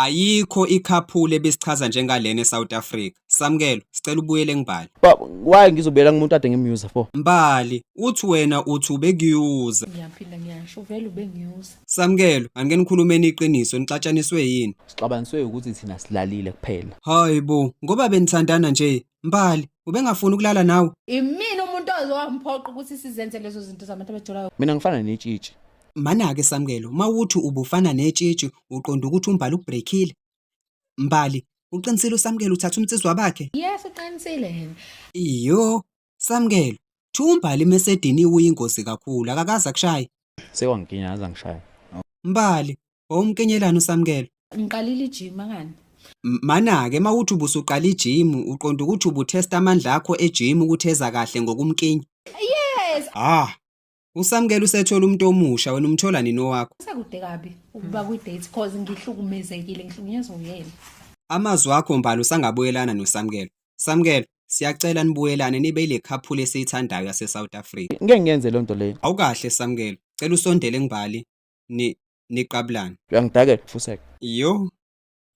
Ayikho ikhaphule ebisichaza njengalena eSouth Africa. Samkelo, sicela ubuyele ngibali. Why ngizobuyela ngumuntu ade ngimyuza for? Mbali, uthi wena uthi ubekuyuza. Ngiyaphinda ngiyasho vele ubengiyuza. Samkelo, angeke nikhulumeni iqiniso, nixatshaniswe yini? Sixabaniswe ukuthi thina silalile kuphela. Hayibo, ngoba benithandana nje. Mbali, ubengafuni ukulala nawe? Imina umuntu ozowamphoqa ukuthi sizenze lezo zinto zabantu abajolayo. Mina ngifana netshitshi. Mana-ke Samkelo, mawuthi ubufana netshitshi, uqonda ukuthi umbali ukubreakile. Mbali, uqinisile uSamkelo uthatha umtsizwa bakhe? Yes, uqinisile yena. Iyo, Samkelo, Umbali mesediniwe uyingozi kakhulu, akakaza kushaye. Sekwanginyaza ngishaya. Mbali, wawumkenyelana uSamkelo? Ngiqalile ijim ngani? Mana-ke mawuthi ubusuqala ijim, uqonda ukuthi ubutesta amandla akho ejim ukuthi eza kahle ngokumkinya. Yes. uSamkelo usethola umuntu omusha, wena umthola nini owakho? Sekude kabi ukuba kwi-date cause ngihlukumezekile, ngihlukunyezwa uyena. Amazwi akho Mbali usangabuyelana noSamkelo. Samkelo, siyacela nibuyelane nibe ile couple esiyithandayo yase-South Africa. Ngeke ngenze lonto leyo. Awukahle Samkelo, cela usondele ngibali niqabulane. Uyangidakela fuseka. Yo.